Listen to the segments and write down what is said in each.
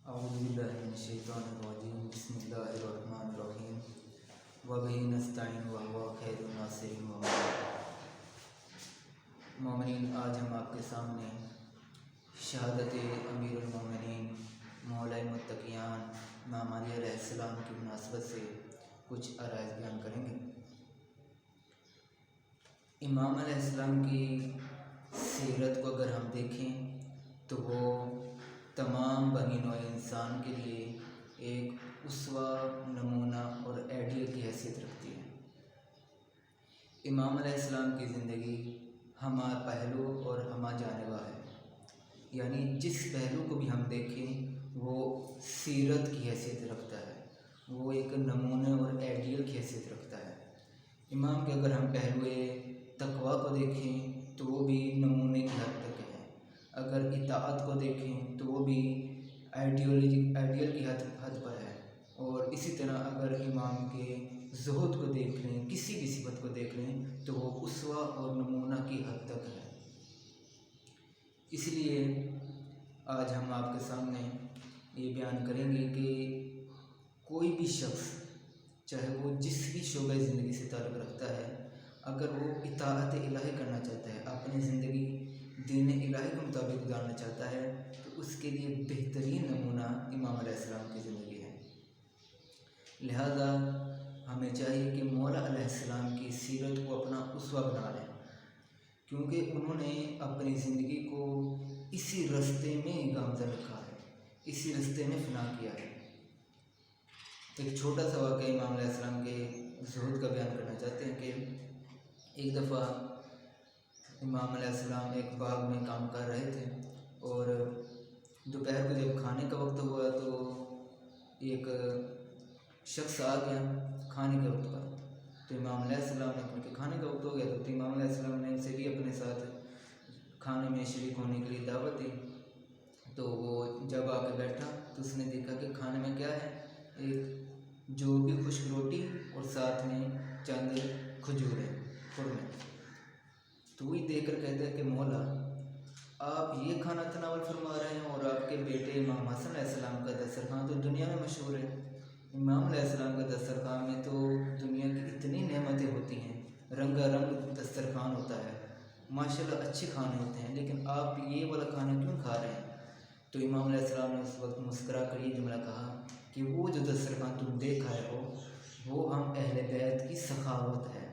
اعوذ باللہ من الشیطان الرجیم بسم اللہ الرحمن الرحیم وبہ نستعین وہو خیر الناصرین مومنین، آج ہم آپ کے سامنے شہادت امیر المومنین مولا متقیان امام علی علیہ السلام کی مناسبت سے کچھ عرائض بیان کریں گے۔ امام علیہ السلام کی سیرت کو اگر ہم دیکھیں تو وہ تمام بنی نوع انسان کے لیے ایک اسوہ، نمونہ اور آئیڈیل کی حیثیت رکھتی ہے۔ امام علیہ السلام کی زندگی ہمہ پہلو اور ہمہ جانبہ ہے، یعنی جس پہلو کو بھی ہم دیکھیں وہ سیرت کی حیثیت رکھتا ہے، وہ ایک نمونے اور آئیڈیل کی حیثیت رکھتا ہے۔ امام کے اگر ہم پہلو تقویٰ کو دیکھیں تو وہ بھی نمونے کی حد تک ہے، اگر اطاعت کو دیکھیں تو وہ بھی آئیڈیل کی حد پر ہے، اور اسی طرح اگر امام کے زہد کو دیکھ لیں، کسی بھی صفت کو دیکھ لیں تو وہ اسوہ اور نمونہ کی حد تک ہے۔ اس لیے آج ہم آپ کے سامنے یہ بیان کریں گے کہ کوئی بھی شخص چاہے وہ جس بھی شعبۂ زندگی سے تعلق رکھتا ہے، اگر وہ اطاعت الہی کرنا چاہتا ہے، اپنی زندگی دین الہی کے مطابق گزارنا چاہتا ہے، تو اس کے لیے بہترین نمونہ امام علیہ السلام کی زندگی ہے۔ لہذا ہمیں چاہیے کہ مولا علیہ السلام کی سیرت کو اپنا اسوہ بنا لیں، کیونکہ انہوں نے اپنی زندگی کو اسی رستے میں گامزن رکھا ہے، اسی رستے میں فنا کیا ہے۔ ایک چھوٹا سا واقعہ امام علیہ السلام کے زہد کا بیان کرنا چاہتے ہیں کہ ایک دفعہ امام علیہ السلام ایک باغ میں کام کر رہے تھے، اور دوپہر کو جب کھانے کا وقت ہوا تو ایک شخص آ گیا کھانے کے وقت پر، تو امام علیہ السلام نے کیونکہ کھانے کا وقت ہو گیا تو امام علیہ السلام نے اسے بھی اپنے ساتھ کھانے میں شریک ہونے کے لیے دعوت دی۔ تو وہ جب آ کے بیٹھا تو اس نے دیکھا کہ کھانے میں کیا ہے، ایک جو بھی خشک روٹی اور ساتھ میں چند کھجوریں خرمے۔ تو وہی دیکھ کر کہتا ہے کہ مولا، آپ یہ کھانا تناول فرما رہے ہیں اور آپ کے بیٹے امام حسن علیہ السلام کا دسترخوان تو دنیا میں مشہور ہے۔ امام علیہ السلام کا دسترخوان میں تو دنیا کی اتنی نعمتیں ہوتی ہیں، رنگا رنگ دسترخوان ہوتا ہے، ماشاءاللہ اچھے کھانے ہوتے ہیں، لیکن آپ یہ والا کھانا کیوں کھا رہے ہیں؟ تو امام علیہ السلام نے اس وقت مسکرا کر یہ جملہ کہا کہ وہ جو دسترخوان تم دیکھ آئے ہو وہ ہم اہل بیت کی سخاوت ہے،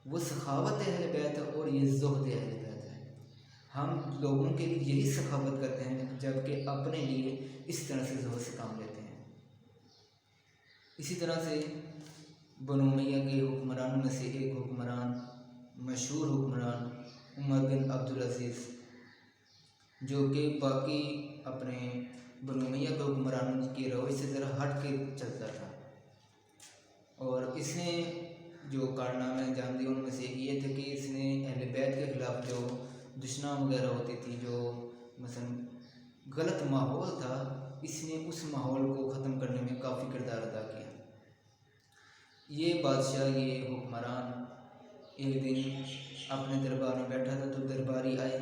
وہ سخاوت اہل بیت ہے اور یہ زہد اہل بیت ہے۔ ہم لوگوں کے لیے یہی سخاوت کرتے ہیں، جبکہ اپنے لیے اس طرح سے زہد سے کام لیتے ہیں۔ اسی طرح سے بنو امیہ کے حکمرانوں میں سے ایک حکمران، مشہور حکمران عمر بن عبدالعزیز، جو کہ باقی اپنے بنو امیہ کے حکمرانوں کی روش سے ذرا ہٹ کے چلتا تھا، اور اس نے جو کارنامے انجام دیے ان میں سے یہ تھے کہ اس نے اہل بیت کے خلاف جو دشنام وغیرہ ہوتی تھی، جو مثلا غلط ماحول تھا، اس نے اس ماحول کو ختم کرنے میں کافی کردار ادا کیا۔ یہ بادشاہ، یہ حکمران ایک دن اپنے دربار میں بیٹھا تھا تو درباری آئے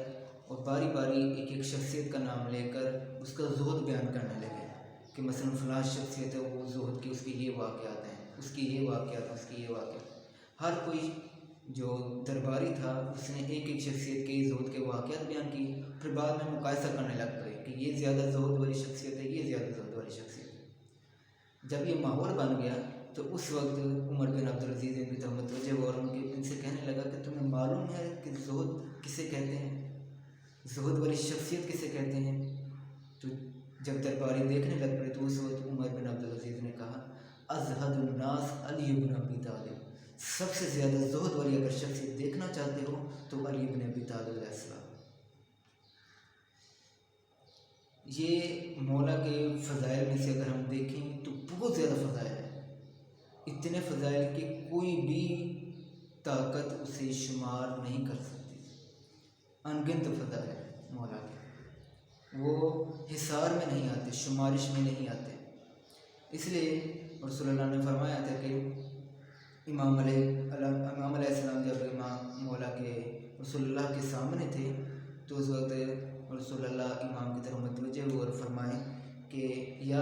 اور باری باری ایک ایک شخصیت کا نام لے کر اس کا زہد بیان کرنے لگے کہ مثلا فلاں شخصیت ہے وہ زہد کی، اس کے یہ واقعات ہیں، اس کی یہ واقعات ہیں، اس کی یہ واقعات۔ ہر کوئی جو درباری تھا اس نے ایک ایک شخصیت کے زہد کے واقعات بیان کی، پھر بعد میں مقایسہ کرنے لگ پڑے کہ یہ زیادہ زہد والی شخصیت ہے، یہ زیادہ زہد والی شخصیت ہے۔ جب یہ ماحول بن گیا تو اس وقت عمر بن عبدالعزیز ان کی طرف متوجہ ہوا اور ان سے کہنے لگا کہ تمہیں معلوم ہے کہ زہد کسے کہتے ہیں، زہد والی شخصیت کسے کہتے ہیں؟ تو جب درباری دیکھنے لگ پڑے تو اس وقت عمر بن عبدالعزیز نے کہا، ازہد الناس علی بن ابی طالب، سب سے زیادہ زہد والی اگر شخصیت دیکھنا چاہتے ہو تو علی بن ابی طالب علیہ السلام۔ یہ مولا کے فضائل میں سے اگر ہم دیکھیں تو بہت زیادہ فضائل ہیں، اتنے فضائل کہ کوئی بھی طاقت اسے شمار نہیں کر سکتی، انگنت فضائل ہے مولا کے، وہ حصار میں نہیں آتے، شمارش میں نہیں آتے۔ اس لیے رسول اللہ نے فرمایا تھا کہ امام علیہ السلام جب امام مولا کے رسول اللہ کے سامنے تھے تو اس وقت رسول اللہ امام کی طرف متوجہ ہوئے اور فرمائے کہ یا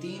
3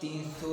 300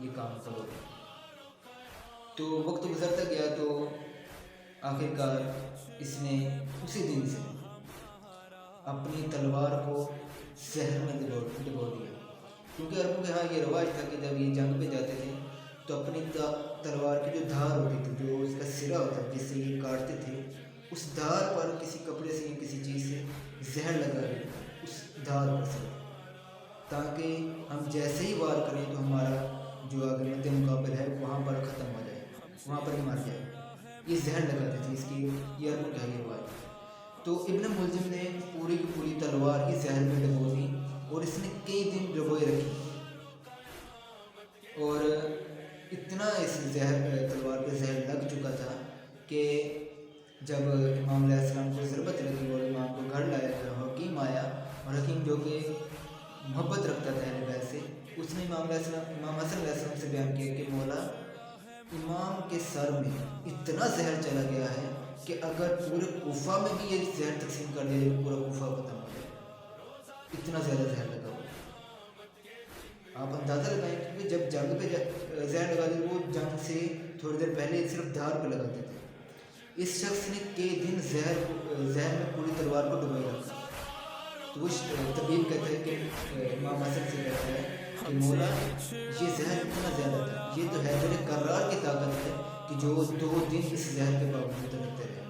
یہ کام کرو گے۔ تو وقت گزرتا گیا تو آخرکار اس نے اسی دن سے اپنی تلوار کو زہر میں ڈبو دیا، کیونکہ عربوں کے ہاں یہ رواج تھا کہ جب یہ جنگ پہ جاتے تھے تو اپنی تلوار کی جو دھار ہوتی تھی، جو اس کا سرا ہوتا ہے جس سے یہ کاٹتے تھے، اس دھار پر کسی کپڑے سے یا کسی چیز سے زہر لگا دے اس دھار پر سے، تاکہ ہم جیسے ہی وار کریں تو ہمارا جو آگے مد مقابل ہے وہاں پر ختم ہو جائے، وہاں پر ہی مر جائے۔ یہ زہر لگاتے تھے، اس کی یہ عربوں کا یہ ہوا ہے۔ تو ابن ملجم نے پوری کی پوری تلوار ہی زہر میں ڈبو دی اور اس نے کئی دن ڈبوئے رکھی، اور اتنا اس تلوار پہ زہر لگ چکا تھا کہ جب امام علیہ السلام کو ضربت لگی اور امام کو گھر لایا گیا، حکیم آیا، اور حکیم جو کہ محبت رکھتا تھا اہل بیت سے، اس نے امام حسن علیہ السلام سے بیان کیا کہ مولا، امام کے سر میں اتنا زہر چلا گیا ہے کہ اگر پورے کوفہ میں بھی یہ زہر تقسیم کر دیا جائے پورا کوفہ ختم ہو جائے، اتنا زیادہ زہر لگا ہوا۔ آپ اندازہ لگائیں کیونکہ جب جنگ پہ زہر لگا دی، وہ جنگ سے تھوڑی دیر پہلے صرف دھار پہ لگاتے تھے، اس شخص نے کئی دن زہر میں پوری تلوار کو ڈبوئے رکھا۔ تو وہ طبیب کہتا ہے کہ امام حسن سے کہتا ہے کہ مولا، یہ زہر اتنا زیادہ تھا، یہ تو حیدر کرار کی طاقت ہے کہ جو 2 دن اس زہر کے باوجود رکھتے رہے۔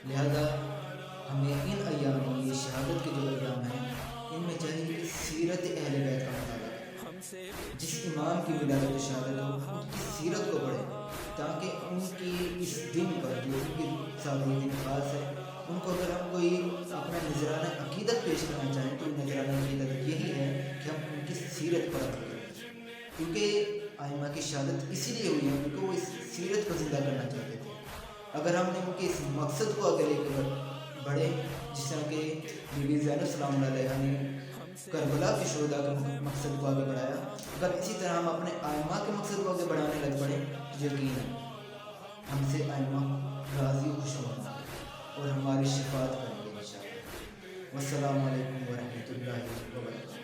لہذا ہمیں ان ایام میں، یہ شہادت کے جو ایام ہیں، ان میں چاہیے کہ سیرت اہل بیت کا مطالعہ کریں، جس امام کی ولادت و شہادت ہو ان کی سیرت کو پڑھیں، تاکہ ان کی اس دن پر جو ان کی سالگرہ دن خاص ہے، ان کو اگر ہم کوئی اپنا نذرانہ عقیدت پیش کرنا چاہیں تو نذرانہ عقیدت یہی ہے کہ ہم ان کی سیرت پر عمل کریں، کیونکہ ائمہ کی شہادت اسی لیے ہوئی ہے کیونکہ وہ اس سیرت کو زندہ کرنا چاہتے تھے۔ اگر ہم نے ان کے اس مقصد کو آگے لے کے بڑھے، جس طرح کہ بی بی زینب السلام علیہ نے کربلا کے شہداء کے مقصد کو آگے بڑھایا، اگر اسی طرح ہم اپنے ائمہ کے مقصد کو آگے بڑھانے لگ پڑے تو یقیناً ہم سے ائمہ راضی و خوش ہوں گے اور ہماری شفاعت کریں گے انشاءاللہ۔ والسلام علیکم ورحمۃ اللہ وبرکاتہ۔